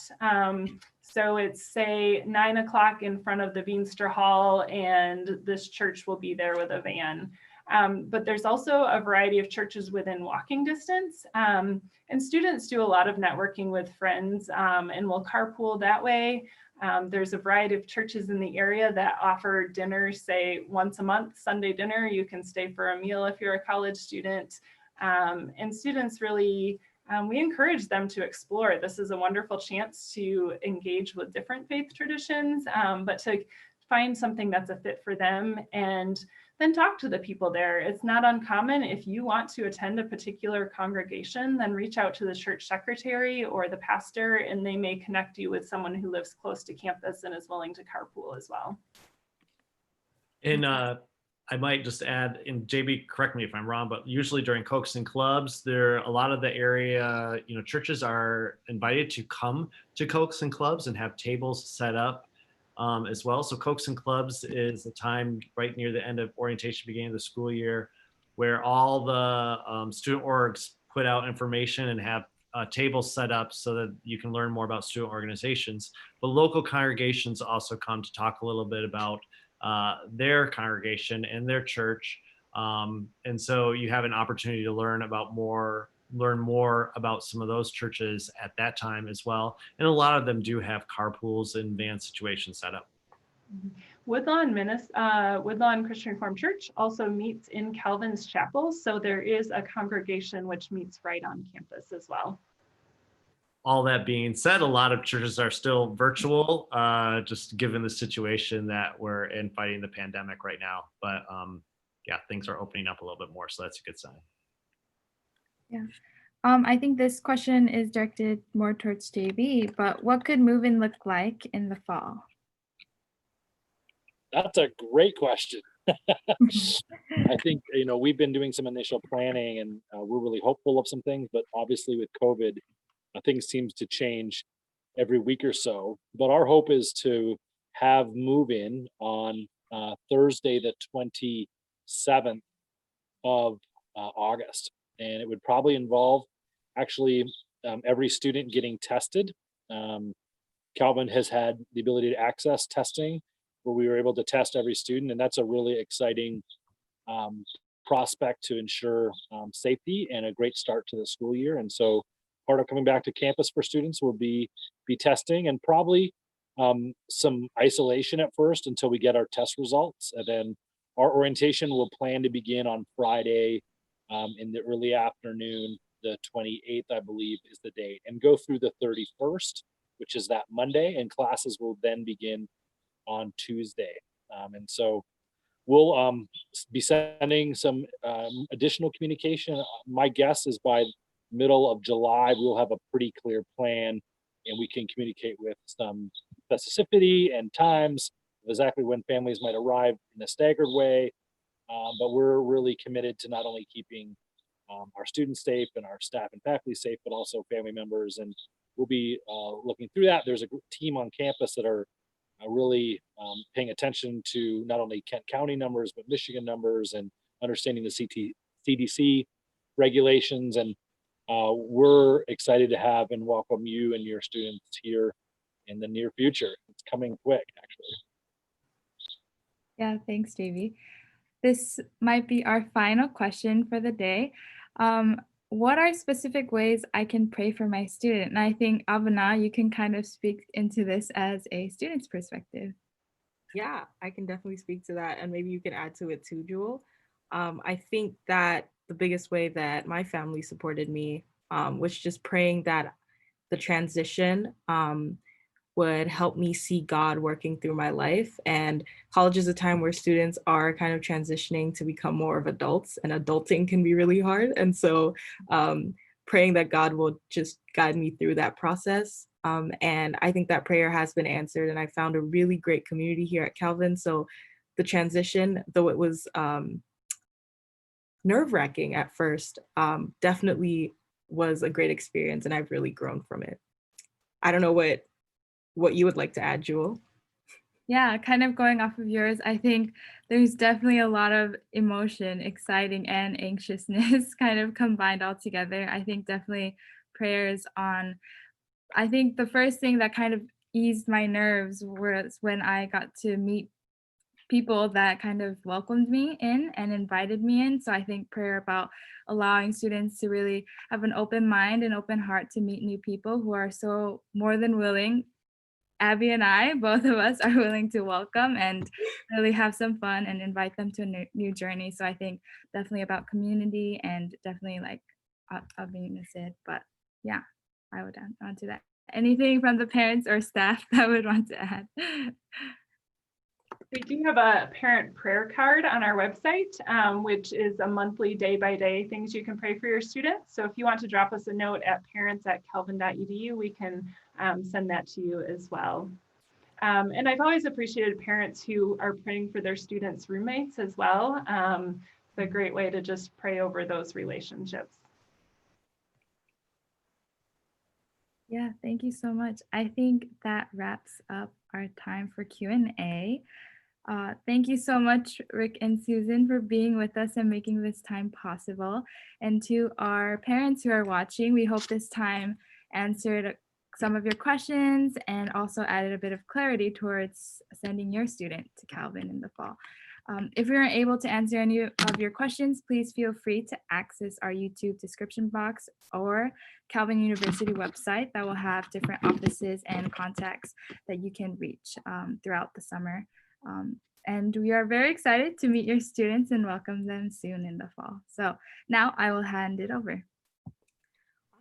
So it's say 9 o'clock in front of the Veenster Hall, and this church will be there with a van. But there's also a variety of churches within walking distance. And students do a lot of networking with friends and will carpool that way. There's a variety of churches in the area that offer dinners, say once a month, Sunday dinner. You can stay for a meal if you're a college student. And students really, we encourage them to explore. This is a wonderful chance to engage with different faith traditions, but to find something that's a fit for them and then talk to the people there. It's not uncommon if you want to attend a particular congregation, then reach out to the church secretary or the pastor, and they may connect you with someone who lives close to campus and is willing to carpool as well. And I might just add, and JB, correct me if I'm wrong, but usually during Cokes and Clubs, a lot of the area, churches are invited to come to Cokes and Clubs and have tables set up as well. So Cokes and Clubs is a time right near the end of orientation, beginning of the school year, where all the student orgs put out information and have tables set up so that you can learn more about student organizations. But local congregations also come to talk a little bit about their congregation and their church. And so you have an opportunity to learn more about some of those churches at that time as well. And a lot of them do have carpools and van situations set up. Woodlawn Christian Reformed Church also meets in Calvin's Chapel. So there is a congregation which meets right on campus as well. All that being said, a lot of churches are still virtual, just given the situation that we're in fighting the pandemic right now. But yeah, things are opening up a little bit more, so that's a good sign. Yeah. I think this question is directed more towards JB, but what could move-in look like in the fall? That's a great question. I think, we've been doing some initial planning and we're really hopeful of some things, but obviously with COVID, things seems to change every week or so. But our hope is to have move-in on Thursday, the 27th of August. And it would probably involve actually every student getting tested. Calvin has had the ability to access testing where we were able to test every student, and that's a really exciting prospect to ensure safety and a great start to the school year. And so part of coming back to campus for students will be testing and probably some isolation at first until we get our test results. And then our orientation will plan to begin on Friday in the early afternoon. The 28th, I believe, is the date, and go through the 31st, which is that Monday, and classes will then begin on Tuesday. And so we'll be sending some additional communication. My guess is by middle of July, we'll have a pretty clear plan, and we can communicate with some specificity and times of exactly when families might arrive in a staggered way. But we're really committed to not only keeping our students safe and our staff and faculty safe, but also family members. And we'll be looking through that. There's a team on campus that are really paying attention to not only Kent County numbers, but Michigan numbers and understanding the CDC regulations. And we're excited to have and welcome you and your students here in the near future. It's coming quick, actually. Yeah, thanks, JB. This might be our final question for the day. What are specific ways I can pray for my student? And I think, Avana, you can kind of speak into this as a student's perspective. Yeah, I can definitely speak to that. And maybe you can add to it too, Jewel. I think that the biggest way that my family supported me was just praying that the transition would help me see God working through my life. And college is a time where students are kind of transitioning to become more of adults, and adulting can be really hard. And so praying that God will just guide me through that process. And I think that prayer has been answered, and I found a really great community here at Calvin. So the transition, though it was nerve-wracking at first, definitely was a great experience, and I've really grown from it. I don't know what you would like to add, Jewel. Yeah, kind of going off of yours, I think there's definitely a lot of emotion, exciting and anxiousness kind of combined all together. I think definitely prayers on, I think the first thing that kind of eased my nerves was when I got to meet people that kind of welcomed me in and invited me in. So I think prayer about allowing students to really have an open mind and open heart to meet new people who are so more than willing. Abby and I, both of us, are willing to welcome and really have some fun and invite them to a new journey. So I think definitely about community and definitely like Abby. But yeah, I would add on to that. Anything from the parents or staff that would want to add? We do have a parent prayer card on our website, which is a monthly day-by-day things you can pray for your students. So if you want to drop us a note at parents@calvin.edu, we can send that to you as well. And I've always appreciated parents who are praying for their students' roommates as well. It's a great way to just pray over those relationships. Yeah, thank you so much. I think that wraps up our time for Q&A. Thank you so much, Rick and Susan, for being with us and making this time possible. And to our parents who are watching, we hope this time answered some of your questions and also added a bit of clarity towards sending your student to Calvin in the fall. If we weren't able to answer any of your questions, please feel free to access our YouTube description box or Calvin University website that will have different offices and contacts that you can reach throughout the summer. And we are very excited to meet your students and welcome them soon in the fall. So now I will hand it over.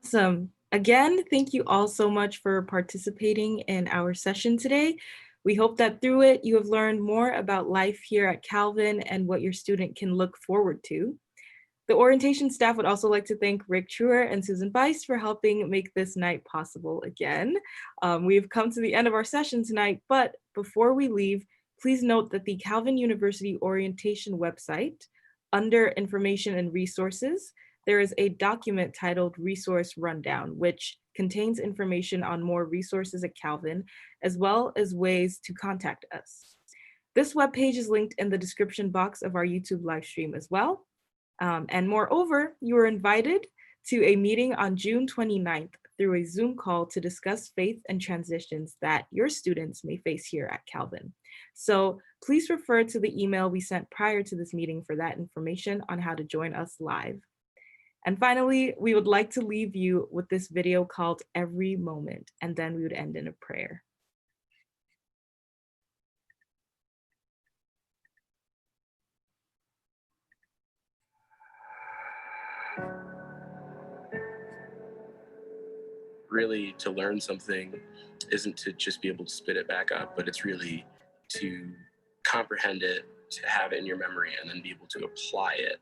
Awesome. Again, thank you all so much for participating in our session today. We hope that through it, you have learned more about life here at Calvin and what your student can look forward to. The orientation staff would also like to thank Rick Truer and Susan Beist for helping make this night possible again. We've come to the end of our session tonight, but before we leave, please note that the Calvin University orientation website, under Information and Resources, there is a document titled Resource Rundown, which contains information on more resources at Calvin, as well as ways to contact us. This webpage is linked in the description box of our YouTube live stream as well. And moreover, you are invited to a meeting on June 29th through a Zoom call to discuss faith and transitions that your students may face here at Calvin. So please refer to the email we sent prior to this meeting for that information on how to join us live. And finally, we would like to leave you with this video called Every Moment, and then we would end in a prayer. Really, to learn something isn't to just be able to spit it back up, but it's really to comprehend it, to have it in your memory, and then be able to apply it.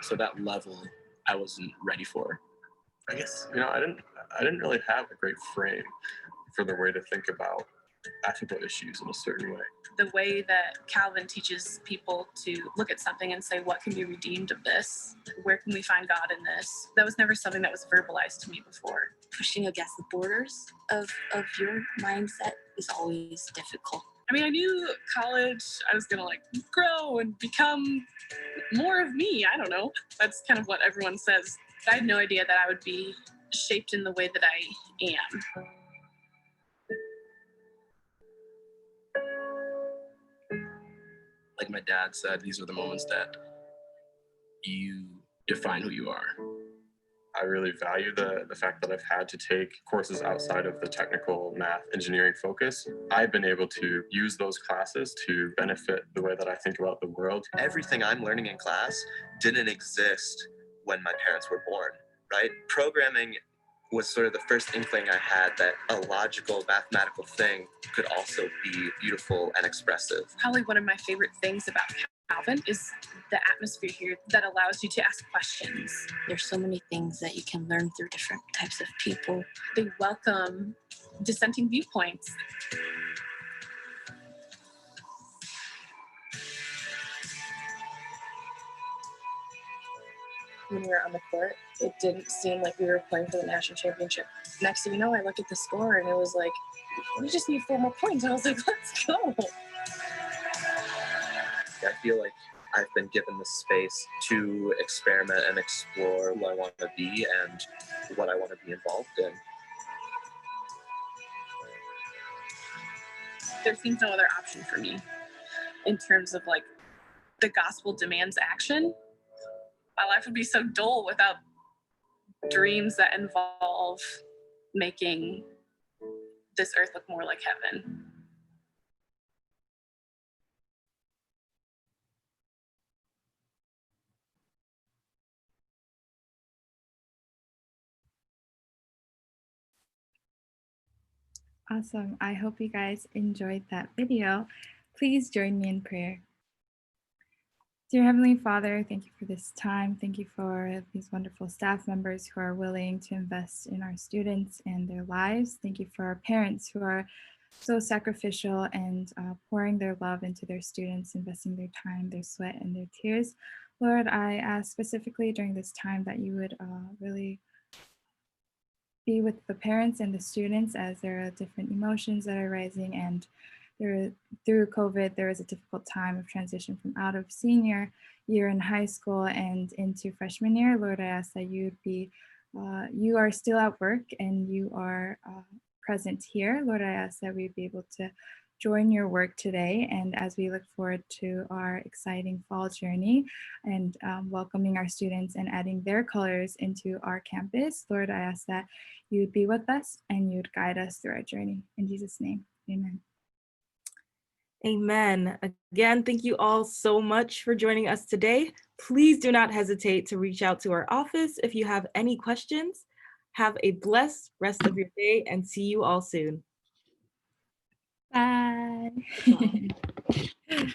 So that level I wasn't ready for. I guess, I didn't really have a great frame for the way to think about ethical issues in a certain way. The way that Calvin teaches people to look at something and say, what can be redeemed of this? Where can we find God in this? That was never something that was verbalized to me before. Pushing against the borders of your mindset is always difficult. I mean, I knew college, I was gonna grow and become more of me. I don't know. That's kind of what everyone says. I had no idea that I would be shaped in the way that I am. Like my dad said, these are the moments that you define who you are. I really value the fact that I've had to take courses outside of the technical math engineering focus. I've been able to use those classes to benefit the way that I think about the world. Everything I'm learning in class didn't exist when my parents were born, right? Programming was sort of the first inkling I had that a logical mathematical thing could also be beautiful and expressive. Probably one of my favorite things about Calvin is the atmosphere here that allows you to ask questions. There's so many things that you can learn through different types of people. They welcome dissenting viewpoints. when we were on the court. It didn't seem like we were playing for the national championship. Next thing you know, I look at the score and it was like, we just need 4 more points. I was like, let's go. I feel like I've been given the space to experiment and explore who I want to be and what I want to be involved in. There seems no other option for me in terms of like the gospel demands action. My life would be so dull without dreams that involve making this earth look more like heaven. Awesome. I hope you guys enjoyed that video. Please join me in prayer. Dear Heavenly Father, thank you for this time. Thank you for these wonderful staff members who are willing to invest in our students and their lives. Thank you for our parents who are so sacrificial and pouring their love into their students, investing their time, their sweat, and their tears. Lord, I ask specifically during this time that you would really be with the parents and the students as there are different emotions that are rising, and through COVID, there is a difficult time of transition from out of senior year in high school and into freshman year. Lord, I ask that you are still at work and you are present here. Lord, I ask that we'd be able to join your work today, and as we look forward to our exciting fall journey and welcoming our students and adding their colors into our campus, Lord, I ask that you would be with us and you would guide us through our journey. In Jesus' name, amen. Amen. Again, thank you all so much for joining us today. Please do not hesitate to reach out to our office if you have any questions. Have a blessed rest of your day and see you all soon. Bye. Bye.